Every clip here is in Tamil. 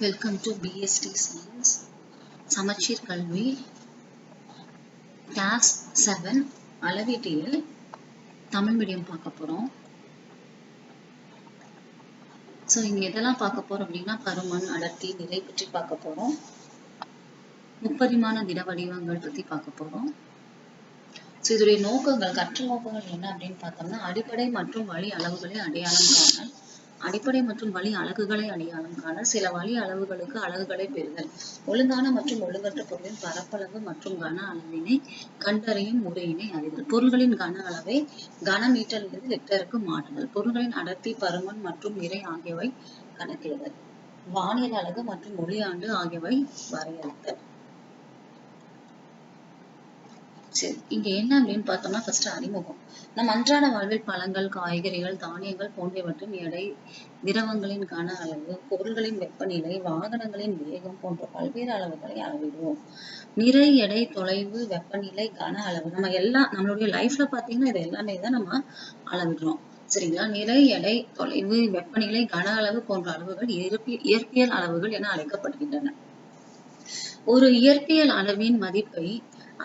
Welcome to BST Science சமச்சீர் கல்வி கிளாஸ் 7 அளவீட்டியல் தமிழ் மீடியம் பார்க்க போறோம். ஸோ இங்க எதெல்லாம் பார்க்க போறோம் அப்படின்னா பருமன், அடர்த்தி, நிறை பற்றி பார்க்க போறோம். முப்பரிமாண திட வடிவங்கள் பற்றி பார்க்க போறோம். ஸோ இதோடைய நோக்கங்கள், கற்றல் நோக்கங்கள் என்ன அப்படின்னு பார்த்தோம்னா அடிப்படை மற்றும் வழி அளவுகளை அடையாளம் காணல், அடிப்படை மற்றும் வழி அலகுகளை அடையாளம் காண, சில வழி அளவுகளுக்கு அலகுகளை பெறுதல், ஒழுங்கான மற்றும் ஒழுங்கற்ற பொருளின் பரப்பளவு மற்றும் கன அளவினை கண்டறியும் முறையினை அறிதல், பொருள்களின் கன அளவை கனமீட்டரிலிருந்து லிட்டருக்கு மாற்றுதல், பொருள்களின் அடர்த்தி, பருமன் மற்றும் நிறை ஆகியவை கணக்கிடுதல், வானியல் அலகு மற்றும் ஒளியாண்டு ஆகியவை வரையறுத்தல். சரி, இங்க என்ன அப்படின்னு பார்த்தோம்னா ஃபர்ஸ்ட் அறிமுகம். நம் அன்றாட வாழ்வில் பழங்கள், காய்கறிகள், தானியங்கள் போன்றவற்றின் எடை, திரவங்களின் கன அளவு, பொருள்களின் வெப்பநிலை, வாகனங்களின் வேகம் போன்ற பல்வேறு அளவுகளை அளவிடுவோம். நிறை, எடை, தொலைவு, வெப்பநிலை, கன அளவு நம்மளுடைய லைஃப்ல பாத்தீங்கன்னா இது எல்லாமே தான் நம்ம அளவிடுறோம். சரிங்களா? நிறை, எடை, தொலைவு, வெப்பநிலை, கன அளவு போன்ற அளவுகள் இயற்பியல் அளவுகள் என அழைக்கப்படுகின்றன. ஒரு இயற்பியல் அளவின் மதிப்பை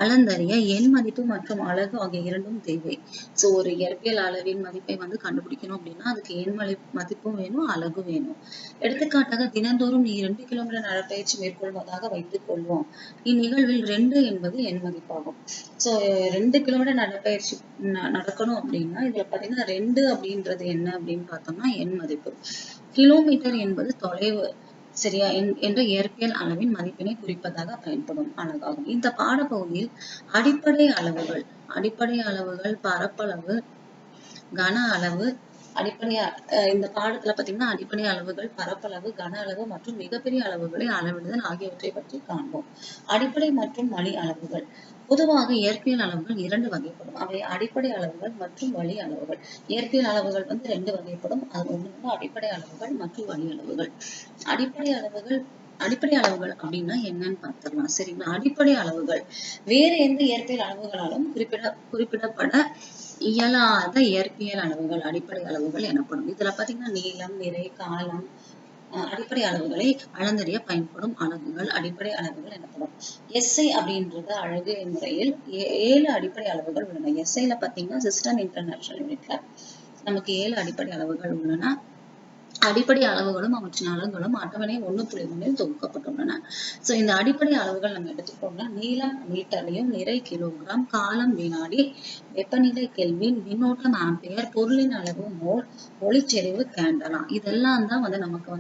அளந்தறிய எண் மதிப்பு மற்றும் அலகு ஆகிய இரண்டும் தேவை. சோ ஒரு இயற்பியல் அளவின் மதிப்பை கண்டுபிடிக்கணும் அப்படின்னா அதுக்கு எண் மதிப்பும் வேணும், அலகும் வேணும். எடுத்துக்காட்டாக தினந்தோறும் நீ 2 கிலோமீட்டர் நடைப்பயிற்சி மேற்கொள்வதாக வைத்துக் கொள்வோம். இந்நிகழ்வில் 2 என்பது எண் மதிப்பாகும். சோ 2 கிலோமீட்டர் நடைப்பயிற்சி நடக்கணும் அப்படின்னா இதுல பாத்தீங்கன்னா 2 அப்படின்றது என்ன அப்படின்னு பார்த்தோம்னா எண் மதிப்பு. கிலோமீட்டர் என்பது தொலைவு, சரியா, என்ற இயற்பியல் அளவின் மதிப்பினை குறிப்பதாக பயன்படும் அலகாகும். இந்த பாடப்பகுதியில் அடிப்படை அளவுகள், பரப்பளவு, கன அளவு, இந்த பாடத்துல பாத்தீங்கன்னா அடிப்படை அளவுகள், பரப்பளவு, கன அளவு மற்றும் மிகப்பெரிய அளவுகளை அளவிடுதல் ஆகியவற்றை பற்றி காண்போம். அடிப்படை மற்றும் வழி அளவுகள். பொதுவாக இயற்பியல் அளவுகள் 2 வகைப்படும். அவை அடிப்படை அளவுகள் மற்றும் வழி அளவுகள். இயற்பியல் அளவுகள் 2 வகைப்படும். அது ஒண்ணு அடிப்படை அளவுகள் மற்றும் வழி அளவுகள். அடிப்படை அளவுகள் அப்படின்னா என்னன்னு பார்த்துடலாம். சரிங்களா? அடிப்படை அளவுகள் வேறு எந்த இயற்பியல் அளவுகளாலும் குறிப்பிடப்பட இயலாத இயற்பியல் அளவுகள் அடிப்படை அளவுகள் எனப்படும். இதுல பாத்தீங்கன்னா நீளம், நிறை, காலம், அடிப்படை அளவுகளை அளந்தறிய பயன்படும் அலகுகள் அடிப்படை அளவுகள் எனப்படும். SI அப்படின்றது அழகு முறையில் 7 அடிப்படை அளவுகள் உள்ளன. SIல பாத்தீங்கன்னா சிஸ்டம் இன்டர்நேஷனல் யூனிட்ல நமக்கு 7 அடிப்படை அளவுகள் உள்ளன. அடிப்படை அளவுகளும் அவற்றின் அலகுகளும் அட்டவணை 1.1 தொகுக்கப்பட்டுள்ளன. சோ இந்த அடிப்படை அளவுகள் நம்ம எடுத்துக்கிட்டோம்னா நீளம் மீட்டர்லையும், நிறை கிலோகிராம், காலம் வினாடி, வெப்பநிலை கெல்வின், மின்னோட்டம் ஆம்பியர், பொருளின் அளவு மோல், ஒளிச்செறிவு கேண்டலா. இதெல்லாம் தான் நமக்கு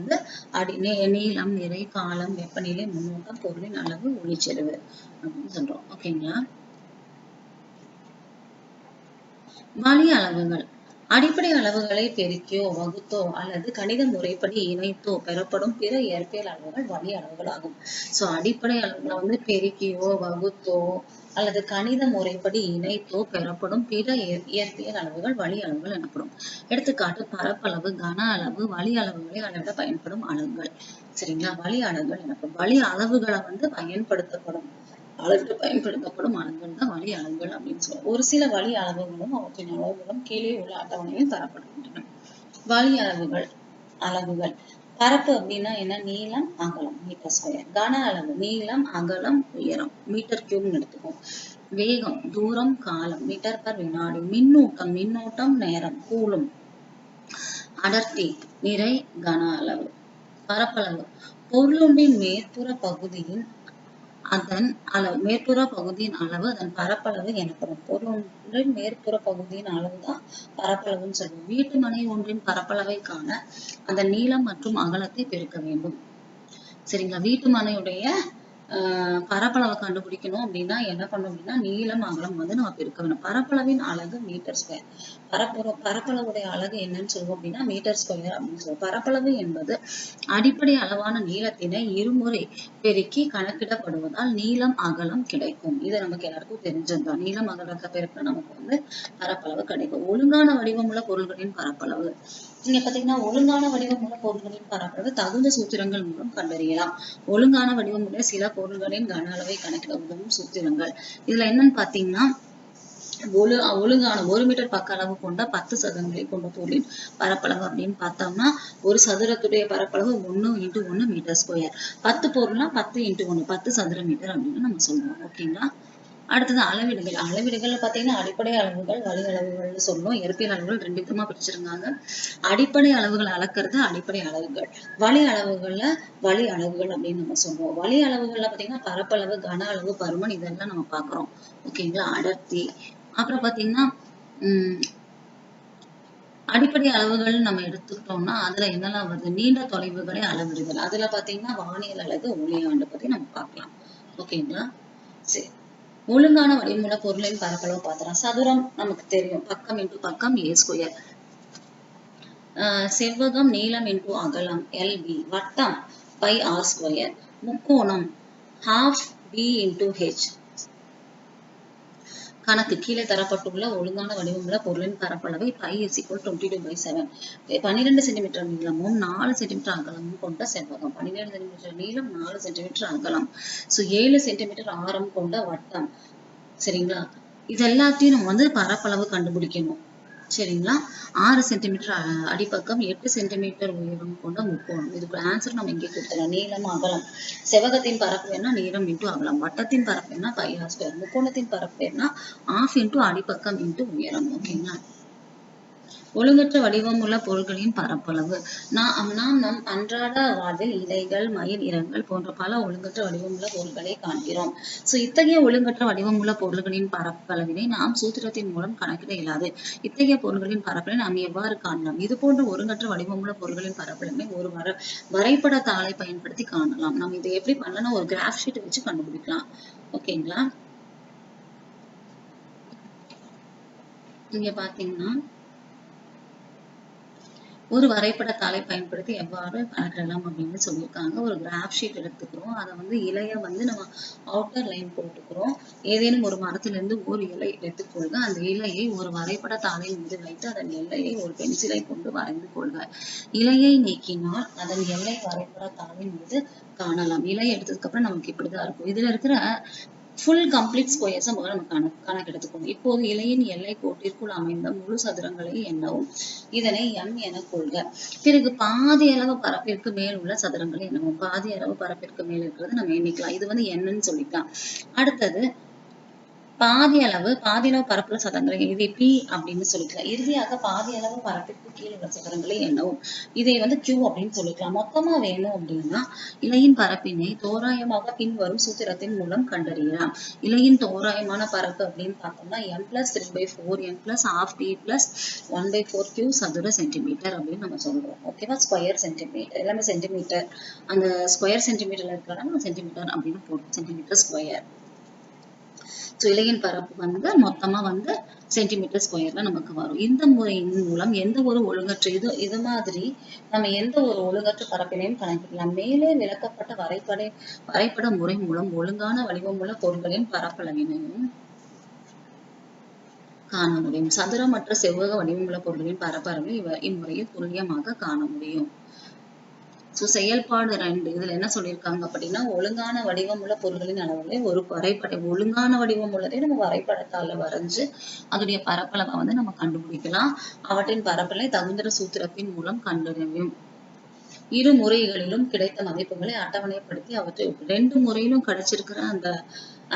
நீளம், நிறை, காலம், வெப்பநிலை, மின்னோட்டம், பொருளின் அளவு, ஒளிச்செறிவு அப்படின்னு சொல்றோம். ஓகேங்களா? வழி அளவுகள். அடிப்படை அளவுகளை பெருக்கியோ, வகுத்தோ அல்லது கணித முறைப்படி இணைத்தோ பெறப்படும் பிற இயற்பியல் அளவுகள் வழி அளவுகள் ஆகும். சோ அடிப்படை அளவுகளை பெருக்கியோ, வகுத்தோ அல்லது கணித முறைப்படி இணைத்தோ பெறப்படும் பிற இயற்பியல் அளவுகள் வழி அளவுகள் எனப்படும். எடுத்துக்காட்டு பரப்பளவு, கன அளவு, வழி அளவுகளை அளவிட பயன்படும் அலகுகள். சரிங்களா? வழி அளவுகள் எனப்படும். வழி அளவுகளை பயன்படுத்தப்படும் அளவுகள் தான் வழி அளவுகள் அப்படின்னு சொல்லுவோம். ஒரு சில வழி அளவுகளும் அவற்றின் அளவுகளும் கீழே உள்ள அட்டவணையில் தரப்படுகின்றன. வழி அளவுகள். பரப்பு அப்படின்னா என்ன? நீளம், அகலம், மீட்டர் ஸ்கொயர். கன அளவு நீளம், அகலம், உயரம், மீட்டர் கியூப் எடுத்துக்கும். வேகம், தூரம், காலம், மீட்டர் பர் வினாடி. மின்னோட்டம், நேரம், கூலும். அடர்த்தி, நிறை, கன அளவு. பரப்பளவு பொருளொன்றின் மேற்புற பகுதியின் அளவு அதன் பரப்பளவு எனப்படும். பொருளொன்றின் மேற்புற பகுதியின் அளவுதான் பரப்பளவுன்னு சொல்லுவோம். வீட்டு மனை ஒன்றின் பரப்பளவை காண அந்த நீளம் மற்றும் அகலத்தை பெருக்க வேண்டும். சரிங்களா? வீட்டு மனையுடைய பரப்பளவை கண்டுபிடிக்கணும் அப்படின்னா என்ன பண்ணணும் அப்படின்னா நீளம், அகலம் நம்ம பெருக்க வேணும். பரப்பளவின் அலகு மீட்டர் ஸ்கொயர். பரப்பளவுடைய அலகு என்னன்னு சொல்லுவோம் அப்படின்னா மீட்டர் ஸ்கொயர் அப்படின்னு சொல்லுவோம். பரப்பளவு என்பது அடிப்படை அளவான நீளத்தினை இருமுறை பெருக்கி கணக்கிடப்படுவதால் நீளம், அகலம் கிடைக்கும். இது நமக்கு எல்லாருக்கும் தெரிஞ்சதுதான். நீளம், அகலத்தை பெருக்க நமக்கு பரப்பளவு கிடைக்கும். ஒழுங்கான வடிவமுள்ள பொருள்களின் பரப்பளவு. இங்க பாத்தீங்கன்னா ஒழுங்கான வடிவமுள்ள பொருள்களின் பரப்பளவு தகுந்த சூத்திரங்கள் மூலம் கண்டறியலாம். ஒழுங்கான வடிவமுள்ள சில பொருள்களின் கன அளவை கணக்கிட உதவும் சூத்திரங்கள். இதுல என்னன்னு பாத்தீங்கன்னா ஒழுங்கான 1 மீட்டர் பக்க அளவு கொண்ட 10 சதுரங்களை கொண்ட பொருளின் பரப்பளவு அப்படின்னு பார்த்தோம்னா ஒரு சதுரத்துடைய பரப்பளவு 1 × 1 மீட்டர் ஸ்கொயர். 10 பொருள்னா 10 × 1 10 சதுர மீட்டர் அப்படின்னு நம்ம சொல்லுவோம். ஓகேங்களா. அடுத்தது அளவீடுகள். அளவீடுகள்ல பாத்தீங்கன்னா அடிப்படை அளவுகள், வழி அளவுகள்னு சொல்லுவோம். இயற்பியல் அளவுகள் 2 விதமா பிரிச்சிருக்காங்க. அடிப்படை அளவுகள் அளக்கிறது அடிப்படை அளவுகள், வழி அளவுகள்ல வழி அளவுகள் அப்படின்னு நம்ம சொல்லுவோம். வழி அளவுகள்ல பாத்தீங்கன்னா பரப்பளவு, கன அளவு, பருமன் இதெல்லாம் நம்ம பாக்குறோம். ஓகேங்களா. அடர்த்தி. அப்புறம் பாத்தீங்கன்னா அடிப்படை அளவுகள் நம்ம எடுத்துக்கிட்டோம்னா அதுல என்னெல்லாம் வருது, நீண்ட தொலைவுகளை அளவிடுதல். அதுல பாத்தீங்கன்னா வானியல் அலகு, ஒளியாண்டு பத்தி நம்ம பார்க்கலாம். ஓகேங்களா. சரி, ஒழுங்கான வடிவமுள்ள பொருளின் பரப்பளவு பார்த்தலாம். சதுரம் நமக்கு தெரியும், பக்கம் இன்டு பக்கம் a². செவ்வகம் நீளம் இன்டு அகலம் LB. வட்டம் πr². முக்கோணம் ½ b × h. கணக்கு. கீழே தரப்பட்டுள்ள ஒழுங்கான வடிவமுள்ள பொருளின் பரப்பளவை π = 22/7. 12 சென்டிமீட்டர் நீளமும் 4 சென்டிமீட்டர் அகலமும் கொண்ட செவ்வகம். 12 சென்டிமீட்டர் நீளம், 4 சென்டிமீட்டர் அகலம். 7 சென்டிமீட்டர் ஆரம் கொண்ட வட்டம். சரிங்களா. இது எல்லாத்தையும் நம்ம வந்து பரப்பளவு கண்டுபிடிக்கணும். சரிங்களா. 6 சென்டிமீட்டர் அடிப்பக்கம், 8 சென்டிமீட்டர் உயரம் கொண்ட முக்கோணம். இதுக்கு ஆன்சர் நம்ம இங்கே கொடுத்துடலாம். நீளம், அகலம். செவ்வகத்தின் பரப்பு என்ன, நீளம் × அகலம். வட்டத்தின் பரப்பு என்ன, πr². முக்கோணத்தின் பரப்பு என்ன, ½ × அடிப்பக்கம் × உயரம். ஓகேங்களா. ஒழுங்கற்ற வடிவமுள்ள பொருட்களின் பரப்பளவு. நாம் நம் அன்றாட வாழ்வில் இலைகள், மயில் இறகுகள் போன்ற பல ஒழுங்கற்ற வடிவமுள்ள பொருட்களை காண்கிறோம். இத்தகைய ஒழுங்கற்ற வடிவமுள்ள பொருள்களின் பரப்பளவினை நாம் சூத்திரத்தின் மூலம் கணக்கிட இயலாது. இத்தகைய பொருள்களின் பரப்பளவை நாம் எவ்வாறு காணலாம்? இது போன்ற ஒழுங்கற்ற வடிவமுள்ள பொருள்களின் பரப்பளவினை ஒரு வரைபட தாளை பயன்படுத்தி காணலாம். நம்ம இதை எப்படி பண்ணலாம், ஒரு கிராஃப் ஷீட் வச்சு கண்டுபிடிக்கலாம். ஓகேங்களா. இங்க பாத்தீங்கன்னா ஒரு வரைபட தாளை பயன்படுத்தி எவ்வாறு கணக்கிடலாம் அப்படின்னு சொல்லியிருக்காங்க. ஒரு கிராஃப் ஷீட் எடுத்துக்கிறோம். அதை வந்து இலைய வந்து நம்ம அவுட்டர் லைன் போட்டுக்கிறோம். ஏதேனும் ஒரு மரத்திலிருந்து ஒரு இலை எடுத்துக்கொள்க. அந்த இலையை ஒரு வரைபட தாளின் மீது வைத்து அதன் எல்லையை ஒரு பென்சிலை கொண்டு வரைந்து கொள்க. இலையை நீக்கினால் அதன் எல்லை வரைபட தாளின் மீது காணலாம். இலை எடுத்ததுக்கு அப்புறம் நமக்கு இப்படிதான் இருக்கும். இதுல இருக்கிற ஃபுல் கம்ப்ளீட் ஸ்கொயர்ஸை முதல்ல நம்ம கணக்கெடுத்துக்கணும். இப்போது இலையின் எல்லை கோட்டிற்குள் அமைந்த முழு சதுரங்களை எண்ணவும். இதனை M என கொள்க. பிறகு பாதி அளவு பரப்பிற்கு மேல் உள்ள சதுரங்களை எண்ணவும். பாதி அளவு பரப்பிற்கு மேல் இருக்கிறது நம்ம எண்ணிக்கலாம். இது வந்து என்னன்னு சொல்லிக்கலாம். அடுத்தது பாதி அளவு பரப்புல சதுரங்களை இதை P அப்படின்னு சொல்லிக்கலாம். இறுதியாக பாதி அளவு பரப்பிற்கு கீழே உள்ள சதுரங்களை எண்ணவும். இதை வந்து Q அப்படின்னு சொல்லிக்கலாம். மொத்தமா வேணும் அப்படின்னா இலையின் பரப்பினை தோராயமாக பின்வரும் சூத்திரத்தின் மூலம் கண்டறியலாம். இலையின் தோராயமான பரப்பு அப்படின்னு பார்த்தோம்னா M + 3/4 M + ½ P + 1/4 Q சதுர சென்டிமீட்டர் அப்படின்னு நம்ம சொல்றோம். ஓகேவா. ஸ்கொயர் சென்டிமீட்டர் எல்லாமே சென்டிமீட்டர். அந்த ஸ்கொயர் சென்டிமீட்டர்ல இருக்கிறாங்க சென்டிமீட்டர் அப்படின்னு போடும். Centimetre square. இலையின் பரப்பு வந்து மொத்தமா வந்து சென்டிமீட்டர் ஸ்கொயர்ல நமக்கு வரும். இந்த முறையின் மூலம் எந்த ஒரு ஒழுங்கற்ற இது மாதிரி நம்ம எந்த ஒரு ஒழுங்கற்ற பரப்பினையும் கணக்கிடலாம். மேலே விளக்கப்பட்ட வரைபட முறை மூலம் ஒழுங்கான வடிவமுள்ள பொருட்களின் பரப்பளவினையும் காண முடியும். சதுரமற்ற செவ்வக வடிவமுள்ள பொருட்களின் பரப்பளவை இம்முறையில் துல்லியமாக காண முடியும். செயல்பாடு 2 இதுல என்ன சொல்லியிருக்காங்க அப்படின்னா ஒழுங்கான வடிவமுள்ள பொருட்களின் அளவுகளை ஒரு ஒழுங்கான வடிவம் உள்ளதை நம்ம வரைபடத்தால வரைஞ்சு அதோடைய பரப்பளவை வந்து நம்ம கண்டுபிடிக்கலாம். அவற்றின் பரப்பளவை தகுந்த சூத்திரத்தின் மூலம் கண்டறியும். இரு முறைகளிலும் கிடைத்த மதிப்புகளை அட்டவணைப்படுத்தி அவற்றை 2 முறையிலும் கிடைச்சிருக்கிற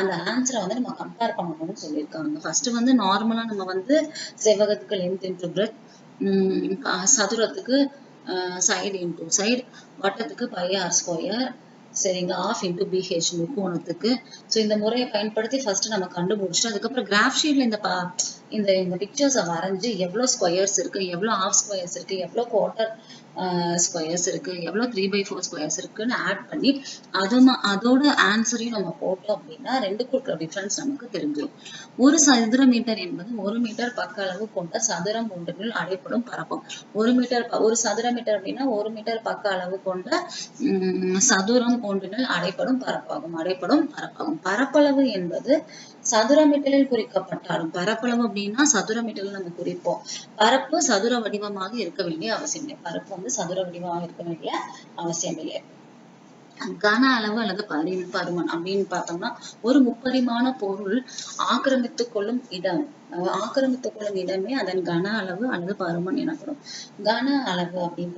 அந்த ஆன்சரை வந்து நம்ம கம்பேர் பண்ணணும்னு சொல்லியிருக்காங்க. ஃபர்ஸ்ட் வந்து நார்மலா நம்ம வந்து செவ்வகத்துக்கு லென்த் இன்டு பிரெத், சதுரத்துக்கு சைடு இன்டு சைடு, வட்டத்துக்கு πr², சரிங்க, ½ × BH முக்கோணத்துக்கு. இந்த முறையை பயன்படுத்தி ஃபர்ஸ்ட் நம்ம கண்டுபிடிச்சிட்டு அதுக்கப்புறம் கிராஃப் ஷீட்ல இந்த பிக்சர்ஸை வரைஞ்சு எவ்வளவு ஸ்கொயர்ஸ் இருக்கு, எவ்வளவு ½ ஸ்கொயர்ஸ் இருக்கு, எவ்வளவு குவார்ட்டர் ஸ்கொயர்ஸ் இருக்கு, எவ்வளவு 3/4 ஸ்கொயர்ஸ் இருக்குன்னு ஆட் பண்ணி அதோட ஆன்சரையும் நம்ம போட்டோம் அப்படின்னா ரெண்டுக்கும் இருக்கிற டிஃபரன்ஸ் நமக்கு தெரிஞ்சிடும். ஒரு சதுர மீட்டர் என்பது 1 மீட்டர் பக்க அளவு கொண்ட சதுரம் ஒன்றினுள் அடைப்படும் பரப்பும். ஒரு சதுர மீட்டர் அப்படின்னா 1 மீட்டர் பக்க அளவு கொண்ட சதுரம் ஒன்றினுள் அடைப்படும் பரப்பாகும். பரப்பளவு என்பது சதுர மீட்டரில் குறிக்கப்பட்டாலும் பரப்பளவு அப்படின்னா சதுர மீட்டரில் நம்ம குறிப்போம். பரப்பு சதுர வடிவமாக இருக்க வேண்டிய அவசியம் இல்லை. பரப்பு வந்து சதுர வடிவமாக இருக்க வேண்டிய அவசியம் இல்லை. கன அளவு அல்லது பருமன் அப்படின்னு பார்த்தோம்னா ஒரு முப்பரிமாண பொருள் ஆக்கிரமித்துக் கொள்ளும் இடம். ஆக்கிரமித்துக் கொள்ளும் இடமே அதன் கன அளவு அல்லது பருமன் எனப்படும். கன அளவு அப்படின்னு